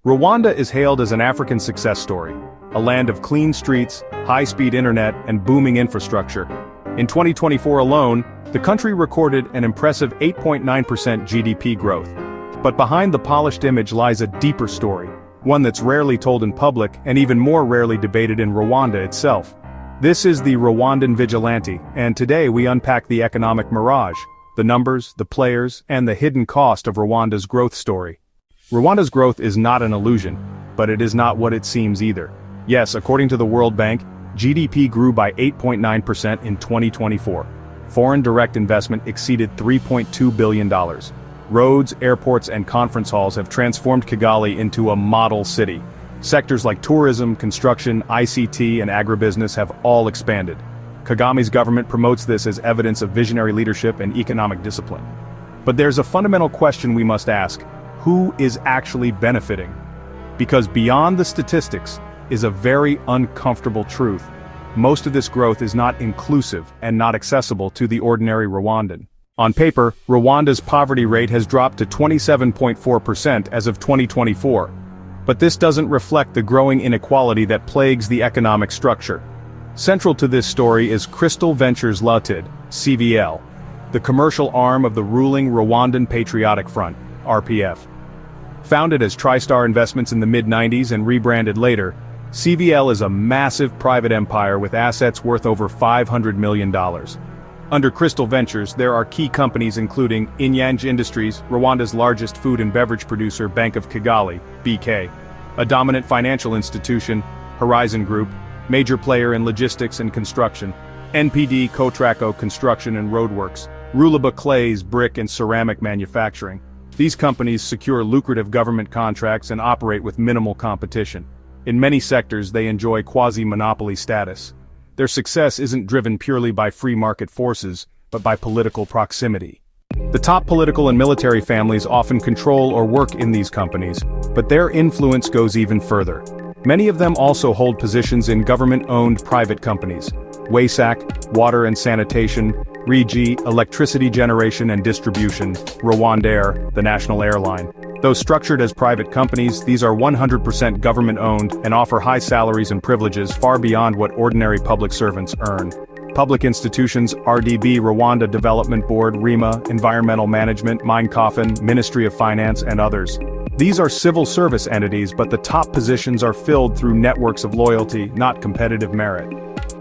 Rwanda is hailed as an African success story, a land of clean streets, high-speed internet, and booming infrastructure. In 2024 alone, the country recorded an impressive 8.9% GDP growth. But behind the polished image lies a deeper story, one that's rarely told in public and even more rarely debated in Rwanda itself. This is the Rwandan Vigilante, and today we unpack the economic mirage, the numbers, the players, and the hidden cost of Rwanda's growth story. Rwanda's growth is not an illusion, but it is not what it seems either. Yes, according to the World Bank, GDP grew by 8.9% in 2024. Foreign direct investment exceeded $3.2 billion. Roads, airports, and conference halls have transformed Kigali into a model city. Sectors like tourism, construction, ICT, and agribusiness have all expanded. Kagame's government promotes this as evidence of visionary leadership and economic discipline. But there's a fundamental question we must ask: who is actually benefiting? Because beyond the statistics is a very uncomfortable truth. Most of this growth is not inclusive and not accessible to the ordinary Rwandan. On paper, Rwanda's poverty rate has dropped to 27.4% as of 2024. But this doesn't reflect the growing inequality that plagues the economic structure. Central to this story is Crystal Ventures Limited, CVL, the commercial arm of the ruling Rwandan Patriotic Front, RPF. Founded as TriStar Investments in the mid-90s and rebranded later, CVL is a massive private empire with assets worth over $500 million. Under Crystal Ventures, there are key companies including Inyange Industries, Rwanda's largest food and beverage producer, Bank of Kigali, BK, a dominant financial institution, Horizon Group, major player in logistics and construction, NPD Cotraco Construction and Roadworks, Rulaba Clays brick and ceramic manufacturing. These companies secure lucrative government contracts and operate with minimal competition. In many sectors, they enjoy quasi-monopoly status. Their success isn't driven purely by free market forces, but by political proximity. The top political and military families often control or work in these companies, but their influence goes even further. Many of them also hold positions in government-owned private companies: WASAC, Water and Sanitation, REGI, Electricity Generation and Distribution, Rwandair, the national airline. Though structured as private companies, these are 100% government-owned and offer high salaries and privileges far beyond what ordinary public servants earn. Public institutions: RDB, Rwanda Development Board, REMA, Environmental Management, Minecofin, Ministry of Finance, and others. These are civil service entities, but the top positions are filled through networks of loyalty, not competitive merit.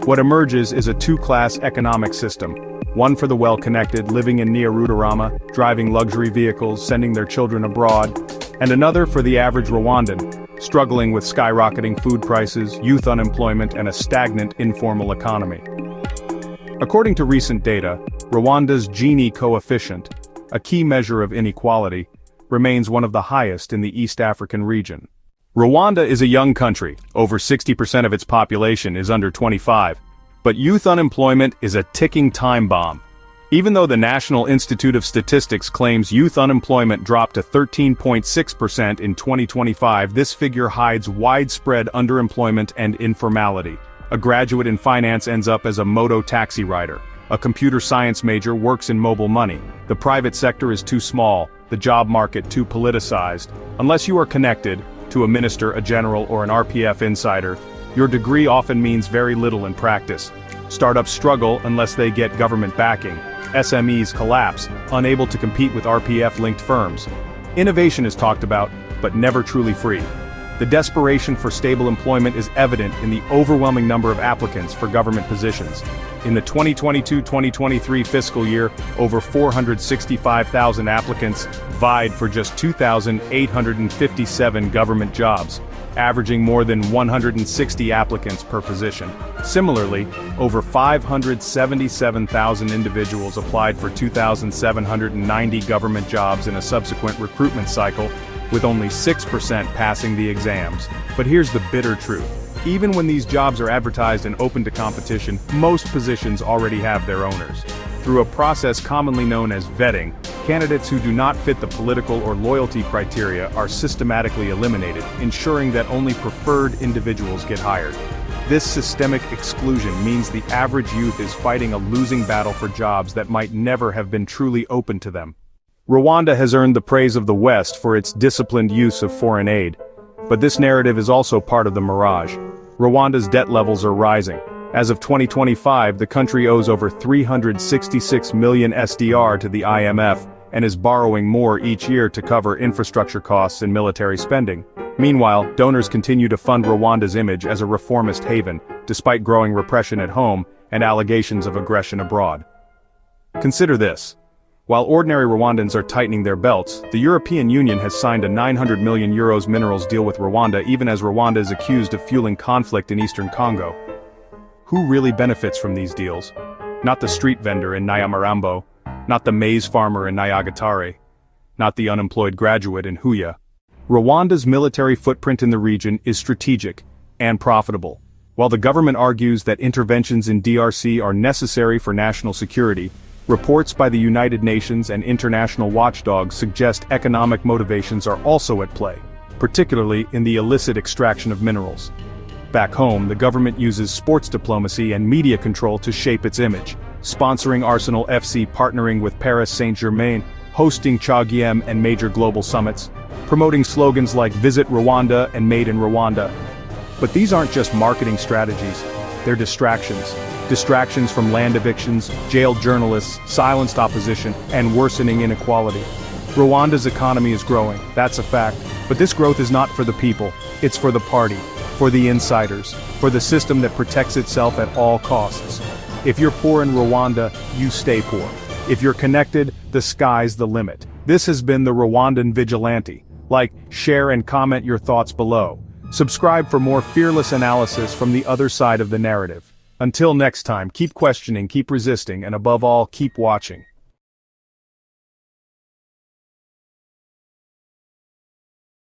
What emerges is a two-class economic system. One for the well-connected, living in Nyarutarama, driving luxury vehicles, sending their children abroad, and another for the average Rwandan, struggling with skyrocketing food prices, youth unemployment, and a stagnant informal economy. According to recent data, Rwanda's Gini coefficient, a key measure of inequality, remains one of the highest in the East African region. Rwanda is a young country. Over 60% of its population is under 25. But youth unemployment is a ticking time bomb. Even though the National Institute of Statistics claims youth unemployment dropped to 13.6% in 2025, this figure hides widespread underemployment and informality. A graduate in finance ends up as a moto taxi rider. A computer science major works in mobile money. The private sector is too small, the job market too politicized. Unless you are connected to a minister, a general, or an RPF insider, your degree often means very little in practice. Startups struggle unless they get government backing. SMEs collapse, unable to compete with RPF-linked firms. Innovation is talked about, but never truly free. The desperation for stable employment is evident in the overwhelming number of applicants for government positions. In the 2022-2023 fiscal year, over 465,000 applicants vied for just 2,857 government jobs, averaging more than 160 applicants per position. Similarly, over 577,000 individuals applied for 2,790 government jobs in a subsequent recruitment cycle, with only 6% passing the exams. But here's the bitter truth. Even when these jobs are advertised and open to competition, most positions already have their owners. Through a process commonly known as vetting, candidates who do not fit the political or loyalty criteria are systematically eliminated, ensuring that only preferred individuals get hired. This systemic exclusion means the average youth is fighting a losing battle for jobs that might never have been truly open to them. Rwanda has earned the praise of the West for its disciplined use of foreign aid. But this narrative is also part of the mirage. Rwanda's debt levels are rising. As of 2025, the country owes over 366 million SDR to the IMF, and is borrowing more each year to cover infrastructure costs and military spending. Meanwhile, donors continue to fund Rwanda's image as a reformist haven, despite growing repression at home and allegations of aggression abroad. Consider this. While ordinary Rwandans are tightening their belts, the European Union has signed a €900 million minerals deal with Rwanda even as Rwanda is accused of fueling conflict in eastern Congo. Who really benefits from these deals? Not the street vendor in Nyamarambo, not the maize farmer in Nyagatare, not the unemployed graduate in Huye. Rwanda's military footprint in the region is strategic and profitable. While the government argues that interventions in DRC are necessary for national security, reports by the United Nations and international watchdogs suggest economic motivations are also at play, particularly in the illicit extraction of minerals. Back home, the government uses sports diplomacy and media control to shape its image, sponsoring Arsenal FC, partnering with Paris Saint-Germain, hosting Kagame and major global summits, promoting slogans like Visit Rwanda and Made in Rwanda. But these aren't just marketing strategies, they're distractions. Distractions from land evictions, jailed journalists, silenced opposition, and worsening inequality. Rwanda's economy is growing, that's a fact, but this growth is not for the people, it's for the party, for the insiders, for the system that protects itself at all costs. If you're poor in Rwanda, you stay poor. If you're connected, the sky's the limit. This has been the Rwandan Vigilante. Like, share and comment your thoughts below. Subscribe for more fearless analysis from the other side of the narrative. Until next time, keep questioning, keep resisting, and above all, keep watching.